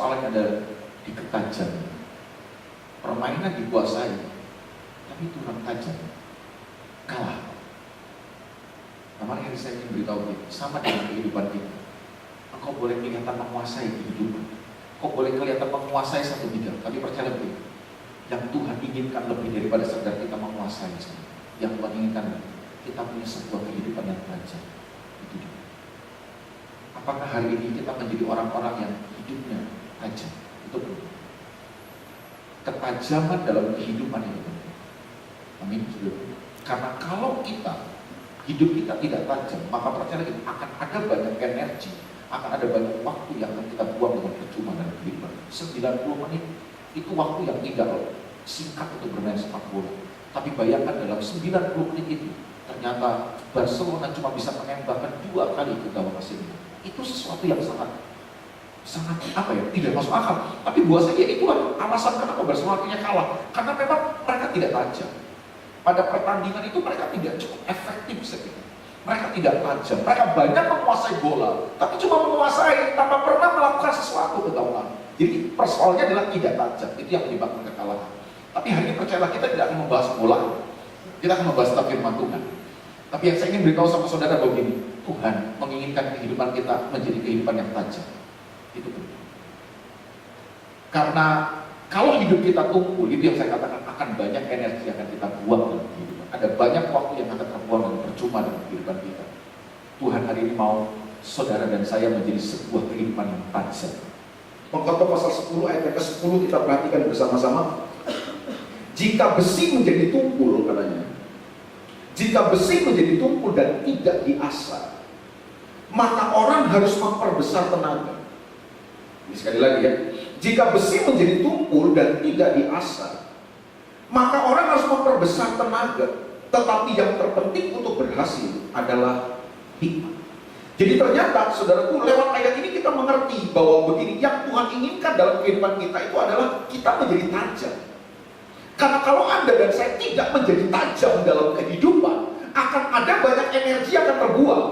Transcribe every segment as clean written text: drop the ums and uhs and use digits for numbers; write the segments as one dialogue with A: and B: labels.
A: persoalannya adalah di ketajaman. Permainan dikuasai, tapi Tuhan tajam, kalah. Kemarin saya ingin beritahu kita, sama dengan kehidupan kita. Engkau boleh kelihatan menguasai kehidupan, engkau boleh kelihatan menguasai satu bidang, tapi percaya begini, yang Tuhan inginkan lebih daripada sekedar kita menguasai. Yang Tuhan inginkan kita punya sebuah kehidupan yang tajam. Itu dia. Apakah hari ini kita menjadi orang-orang yang hidupnya tajam? Itu penting. Ketajaman dalam kehidupan itu penting. Amin. Karena kalau hidup kita tidak tajam, maka percaya kita akan ada banyak energi, akan ada banyak waktu yang akan kita buang dengan percuma dalam kehidupan. 90 menit itu waktu yang tidak singkat untuk bermain sepak bola. Tapi bayangkan dalam 90 menit itu, ternyata Barcelona cuma bisa menembakkan 2 kali ke gawang asing. Itu sesuatu yang sangat tidak masuk akal. Tapi buat saya itulah alasan kenapa Barcelona akhirnya kalah. Karena memang mereka tidak tajam. Pada pertandingan itu mereka tidak cukup efektif sekali. Mereka tidak tajam. Mereka banyak menguasai bola, tapi cuma menguasai tanpa pernah melakukan sesuatu ke gawang. Jadi persoalannya adalah tidak tajam. Itu yang menyebabkan kekalahan. Tapi hari ini percayalah, kita tidak akan membahas bola. Kita akan membahas tentang firman Tuhan. Tapi yang saya ingin beritahu sama saudara begini, Tuhan menginginkan kehidupan kita menjadi kehidupan yang tajam. Itu penting. Karena kalau hidup kita tumpul, itu yang saya katakan, akan banyak energi yang akan kita buang dalam kehidupan. Ada banyak waktu yang akan terbuang dan percuma dalam kehidupan kita. Tuhan hari ini mau saudara dan saya menjadi sebuah kehidupan yang tajam. Pengkhotbah pasal 10 ayat yang ke-10 kita perhatikan bersama-sama. Jika besi menjadi tumpul, katanya, jika besi menjadi tumpul dan tidak diasah, maka orang harus memperbesar tenaga. Ini sekali lagi ya. Jika besi menjadi tumpul dan tidak diasah, maka orang harus memperbesar tenaga. Tetapi yang terpenting untuk berhasil adalah hikmat. Jadi ternyata, saudaraku, lewat ayat ini kita mengerti bahwa begini, yang Tuhan inginkan dalam kehidupan kita itu adalah kita menjadi tajam. Karena kalau Anda dan saya tidak menjadi tajam dalam kehidupan, akan ada banyak energi yang akan terbuang.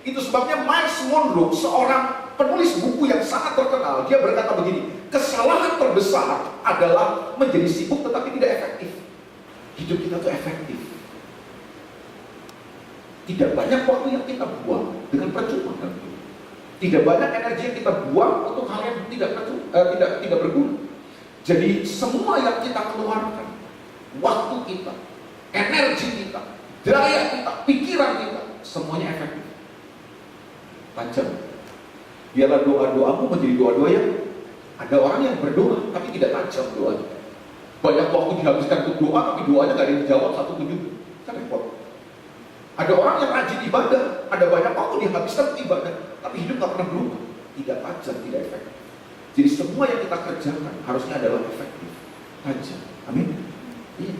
A: Itu sebabnya Miles Monroe, seorang penulis buku yang sangat terkenal, dia berkata begini, kesalahan terbesar adalah menjadi sibuk tetapi tidak efektif. Hidup kita tuh efektif. Tidak banyak waktu yang kita buang dengan percuma. Tidak banyak energi yang kita buang untuk hal yang tidak berguna. Jadi semua yang kita keluarkan, waktu kita, energi kita, daya kita, pikiran kita, semuanya efektif. Tajam. Biarlah doa-doamu menjadi doa-doa yang ada orang yang berdoa tapi tidak tajam doanya. Banyak waktu dihabiskan untuk doa tapi doanya gak ada yang dijawab satu pun juga. Kan repot. Ada orang yang rajin ibadah, ada banyak waktu dihabiskan untuk ibadah, tapi hidup gak pernah berubah. Tidak tajam, tidak efektif. Jadi semua yang kita kerjakan harusnya adalah efektif, tajam. Amin. Iya.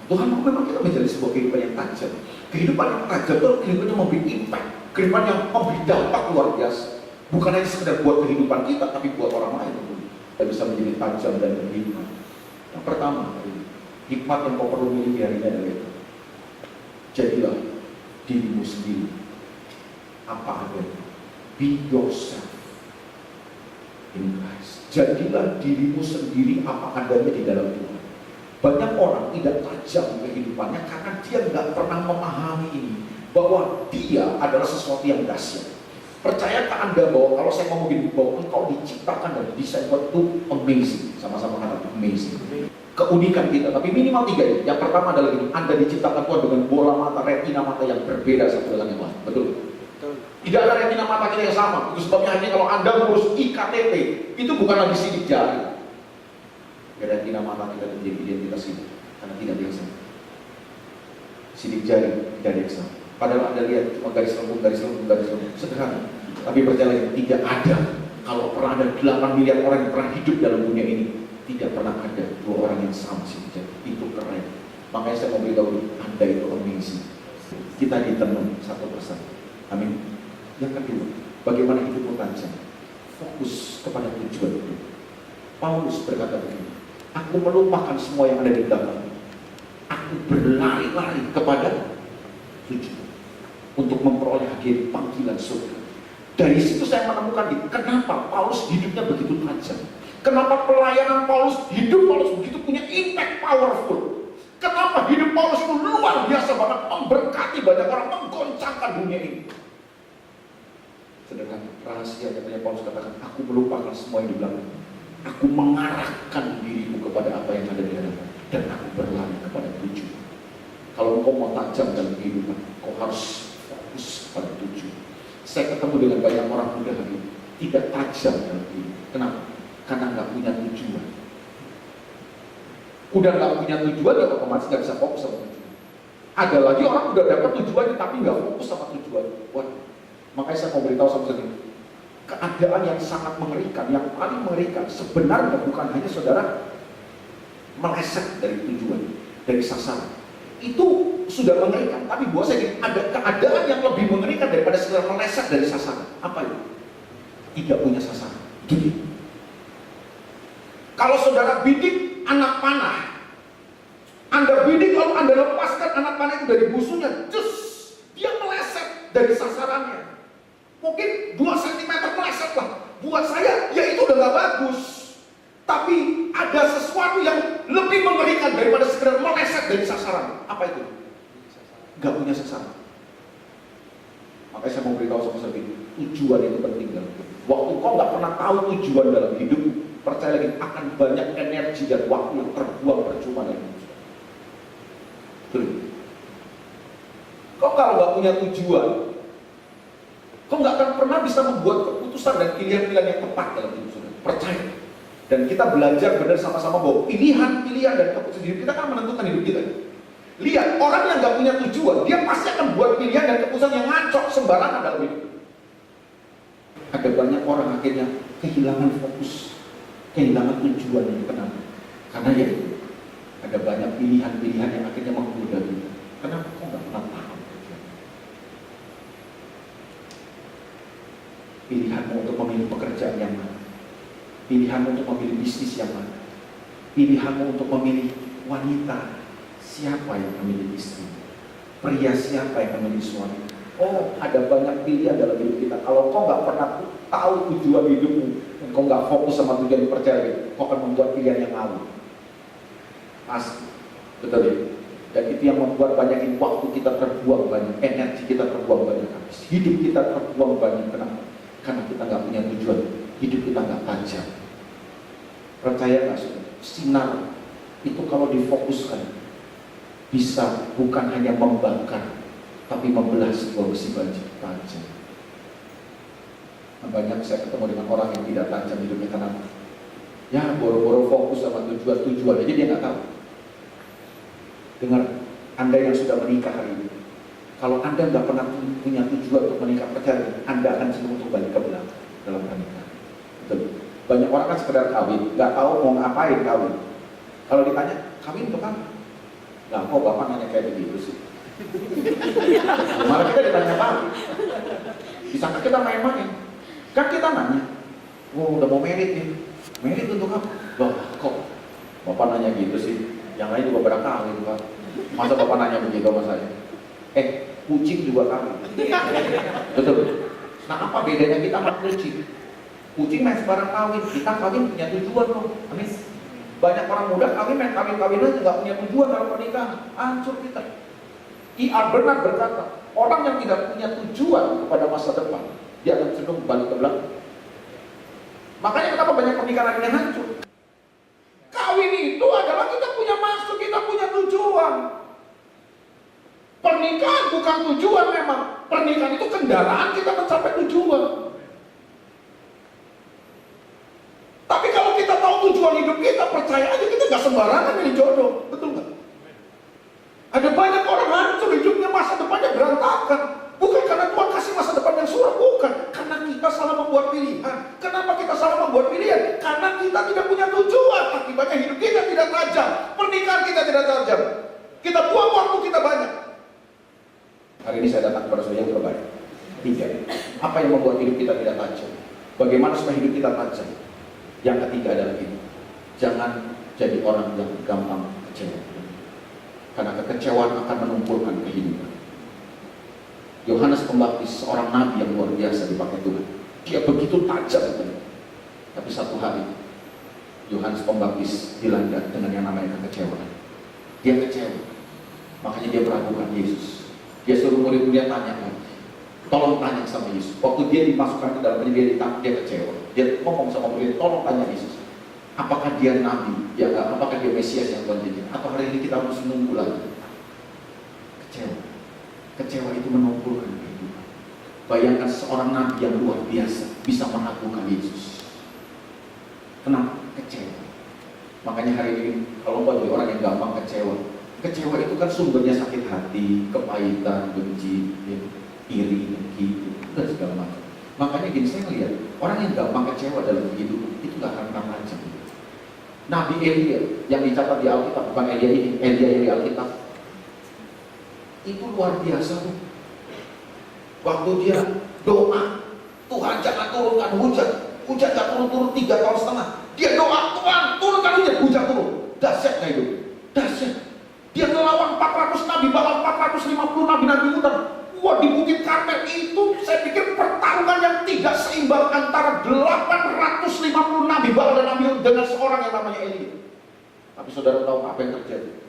A: Tuhan mau memang kita menjadi sebuah kehidupan yang tajam. Kehidupan yang tajam itu kehidupan yang memberi impact, kehidupan yang memberi dampak luar biasa. Bukan hanya sekedar buat kehidupan kita, tapi buat orang lain. Kita bisa menjadi tajam dan berhikmat. Yang pertama, hikmat yang kau perlu miliki hari ini adalah itu. Jadilah dirimu sendiri. Apa adanya. Be yourself in Christ. Jadilah dirimu sendiri apa adanya di dalam Tuhan. Banyak orang tidak tajam kehidupannya karena dia nggak pernah memahami ini, bahwa dia adalah sesuatu yang dahsyat. Percayakah Anda bahwa kalau saya ngomong gini, bahwa engkau diciptakan dan didesain buat itu amazing, sama-sama kata amazing. Keunikan kita, tapi minimal 3 ini. Yang pertama adalah ini, Anda diciptakan Tuhan dengan bola mata, retina mata yang berbeda satu dengan yang lain. Betul? Tidak ada retina mata kita yang sama. Itu sebabnya hanya kalau Anda ngurus IKTP, itu bukan lagi sidik jari. Retina mata tidak menjadi identitas kita, karena tidak ada yang sama. Sidik jari tidak ada yang sama. Padahal Anda lihat cuma garis lembut, sederhana. Tapi percaya tidak ada. Kalau pernah ada 8 miliar orang yang pernah hidup dalam dunia ini, tidak pernah ada 2 orang yang sama sidik jari. Itu keren. Makanya saya mau beritahu Anda itu amazing. Kita ditenun satu persatu. Amin. Yang kedua, bagaimana hidupmu tajam? Fokus kepada tujuan hidup. Paulus berkata begini, aku melupakan semua yang ada di belakang. Aku berlari-lari kepada tujuan untuk memperoleh hadiah panggilan surga. Dari situ saya menemukan kenapa Paulus hidupnya begitu tajam. Kenapa pelayanan Paulus, hidup Paulus begitu punya impact powerful? Kenapa hidup Paulus itu luar biasa banget, memberkati banyak orang, menggoncangkan dunia ini? Sedangkan rahasia yang Paulus katakan, aku melupakan semua yang di belakang. Aku mengarahkan diriku kepada apa yang ada di hadapan, dan aku berlari kepada tujuan. Kalau kau mau tajam dalam kehidupan, kau harus fokus pada tujuan. Saya ketemu dengan banyak orang muda hari ini, tidak tajam dalam kehidupan. Kenapa? Karena nggak punya tujuan. Udah nggak punya tujuan, ya otomatis nggak bisa fokus sama tujuan. Ada lagi orang udah dapat tujuan, tapi nggak fokus sama tujuan. Wah, makanya saya mau beritahu sama saudara, keadaan yang sangat mengerikan, yang paling mengerikan sebenarnya bukan hanya saudara meleset dari tujuan, dari sasaran. Itu sudah mengerikan, tapi buat saya ada keadaan yang lebih mengerikan daripada sekedar meleset dari sasaran. Apa itu? Tidak punya sasaran. Itu dia. Kalau saudara bidik anak panah, Anda bidik lalu Anda lepaskan anak panah itu dari busunya, dia meleset dari sasarannya. Mungkin 2 cm meleset lah. Buat saya, ya itu udah gak bagus. Tapi ada sesuatu yang lebih mengerikan daripada sekedar meleset dari sasaran. Apa itu? Gak punya sasaran. Makanya saya mau beritahu sama saudara, tujuan itu penting dalam hidup. Waktu kau gak pernah tahu tujuan dalam hidup, percaya lagi akan banyak energi dan waktu yang terbuang percuma dalam hidup. Betul. Kau kalau gak punya tujuan, kau gak akan pernah bisa membuat keputusan dan pilihan-pilihan yang tepat dalam hidup saudara. Percaya. Dan kita belajar benar sama-sama bahwa pilihan-pilihan dan keputusan hidup kita kan menentukan hidup kita. Lihat, orang yang gak punya tujuan, dia pasti akan buat pilihan dan keputusan yang ngancok sembarangan dalam hidup. Ada banyak orang akhirnya kehilangan fokus, kehilangan tujuan yang kenapa? Karena ya ada banyak pilihan-pilihan yang akhirnya menggoda kita. Kenapa kok gak pernah paham? Pilihanmu untuk memilih pekerjaan yang mana? Pilihanmu untuk memilih bisnis yang mana? Pilihanmu untuk memilih wanita, siapa yang memilih istri? Pria siapa yang memilih suami? Oh, ada banyak pilihan dalam hidup kita. Kalau kau nggak pernah tahu tujuan hidupmu, dan kau nggak fokus sama tujuan yang percaya, kau akan membuat pilihan yang ngawur. Pasti, betul ya? Dan itu yang membuat banyak waktu kita terbuang banyak, energi kita terbuang banyak habis, hidup kita terbuang banyak. Kenapa? Karena kita nggak punya tujuan, hidup kita nggak tajam. Percaya nggak saudara? Sinar itu kalau difokuskan bisa bukan hanya membakar, tapi membelah sebuah besi tajam. Banyak saya ketemu dengan orang yang tidak tajam hidupnya karena ya boro-boro fokus sama tujuan aja dia nggak tahu. Dengar, Anda yang sudah menikah hari ini, kalau Anda nggak pernah punya tujuan untuk menikah, percaya Anda akan cenderung untuk balik ke belakang dalam pernikahan. Betul. Banyak orang kan sekedar kawin, nggak tahu mau ngapain kawin. Kalau ditanya kawin untuk apa? Lah kok bapak nanya kayak begitu sih? Malah kita ditanya kawin. Disangka kita main-main. Kan kita nanya, oh udah mau merit nih, merit untuk apa? Loh kok bapak nanya gitu sih? Yang lain juga pada kawin pak. Masa bapak nanya begitu sama saya? Kucing juga kawin. Betul. Nah apa bedanya kita sama kucing? Kucing main sebarang kawin, kita kawin punya tujuan loh. Amin. Banyak orang muda kawin main kawin aja nggak punya tujuan dalam pernikahan, hancur kita. I.R. Bernard berkata, orang yang tidak punya tujuan kepada masa depan, dia akan cenderung balik ke belakang. Makanya kenapa banyak pernikahan yang hancur? Kawin itu adalah kita punya maksud, kita punya tujuan. Pernikahan bukan tujuan memang. Pernikahan itu kendaraan kita mencapai tujuan. Tapi kalau kita tahu tujuan hidup kita, percaya aja kita gak sembarangan milih jodoh. Betul gak? Ada banyak orang hancur hidupnya, masa depannya berantakan. Bukan karena Tuhan kasih masa depan yang suram, bukan. Karena kita salah membuat pilihan. Kenapa kita salah membuat pilihan? Karena kita tidak punya tujuan. Akibatnya hidup kita tidak tajam, pernikahan kita tidak tajam. Kita buang waktu kita banyak. Hari ini saya datang kepada saudara yang terbaik. 3. Apa yang membuat hidup kita tidak tajam? Bagaimana supaya hidup kita tajam? Yang ketiga adalah ini, jangan jadi orang yang gampang kecewa. Karena kekecewaan akan menumpulkan kehidupan. Yohanes Pembaptis, seorang nabi yang luar biasa dipakai Tuhan. Dia begitu tajam. Tapi satu hari, Yohanes Pembaptis dilanda dengan yang namanya kekecewaan. Dia kecewa, makanya dia meragukan Yesus. Dia suruh murid-murid tanya lagi, tolong tanya sama Yesus. Waktu dia dimasukkan ke dalam penjara, dia kecewa. Dia ngomong sama murid, tolong tanya Yesus, apakah dia nabi, ya, apakah dia Mesias yang Tuhan janjikan, atau hari ini kita harus menunggu lagi. Kecewa itu menumpulkan kehidupan. Bayangkan seorang nabi yang luar biasa bisa meragukan Yesus. Kenapa? Kecewa. Makanya hari ini kalau mau jadi orang yang gampang kecewa, kecewa itu kan sumbernya sakit hati, kepahitan, benci, ya, iri, dengki, dan segala macam. Makanya gini, saya melihat orang yang gampang kecewa dalam hidup itu gak akan pernah lancar. Nabi Elia yang dicatat di Alkitab, bukan Elia ini, Elia yang di Alkitab, itu luar biasa tuh. Waktu dia doa, Tuhan jangan turunkan hujan, hujan gak turun-turun 3 tahun setengah. Dia doa, Tuhan turunkan hujan turun. Dahsyat gak itu? Dahsyat. Dia melawan 400 nabi, bahkan 450 nabi-nabi muda. Wah, di Bukit Karmel itu saya pikir pertarungan yang tidak seimbang antara 850 nabi Baal dan nabi dengan seorang yang namanya Elia. Tapi saudara tahu apa yang terjadi?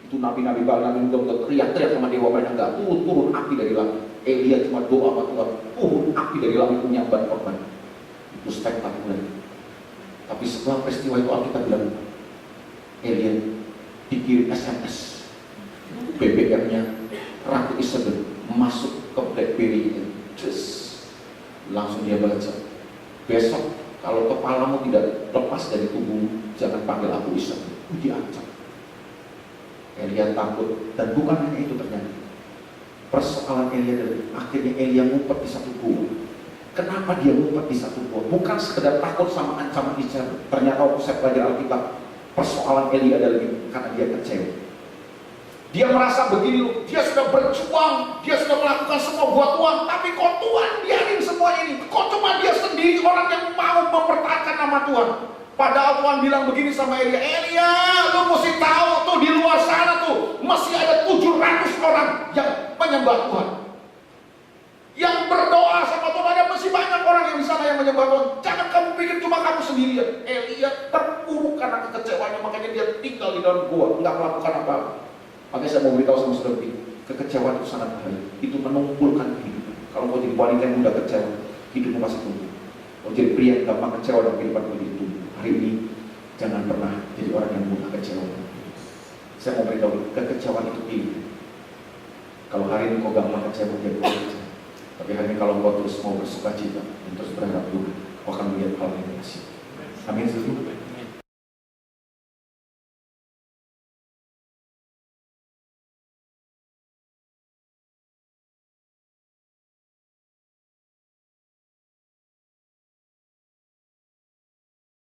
A: Itu nabi-nabi Baal, nabi muda teriak-teriak sama dewa mereka, enggak turun api dari langit. Elia cuma doa sama Tuhan, turun api dari langit menyambar korban. Itu spektakuler. Tapi setelah peristiwa itu Alkitab bilang, Elia dikirim SMS, BBM-nya Ratu Isabel masuk ke BlackBerry-nya, langsung dia baca, besok kalau kepalamu tidak lepas dari tubuh, jangan panggil aku Isabel. Diancam. Elia takut, dan bukan hanya itu terjadi. Persoalan Elia dari akhirnya Elia ngumpet di satu gua. Kenapa dia ngumpet di satu gua? Bukan sekedar takut sama ancaman Isabel. Ternyata waktu saya belajar Alkitab, persoalan Elia adalah karena dia kecewa. Dia merasa begini loh, dia sudah berjuang, dia sudah melakukan semua buat Tuhan, tapi kok Tuhan biarin semua ini? Kok cuma dia sendiri orang yang mau mempertahankan nama Tuhan? Padahal Tuhan bilang begini sama Elia, Elia, lu mesti tahu tuh di luar sana tuh masih ada 700 orang yang menyembah Tuhan, yang berdoa sama Tuhan. Ada masih banyak orang yang di sana yang menyembah Tuhan. Jangan kamu pikir cuma kamu sendirian. Elia terpuruk karena kekecewaannya, makanya dia tinggal di dalam gua, nggak melakukan apa-apa. Makanya saya mau beritahu sama saudara, kekecewaan itu sangat bahaya. Itu menumpulkan kehidupan. Kalau mau jadi wanita yang mudah kecewa, hidupmu pasti tumbuh. Mau jadi pria yang gampang kecewa dan kehidupan menjadi tumbuh. Hari ini jangan pernah jadi orang yang mudah kecewa. Saya mau beritahu, kekecewaan itu pilih. Kalau hari ini kau gampang kecewa, jadi kecewa. Tapi hari ini kalau kau terus mau bersuka cita dan terus berharap Tuhan, kau akan melihat hal yang dahsyat. Amin.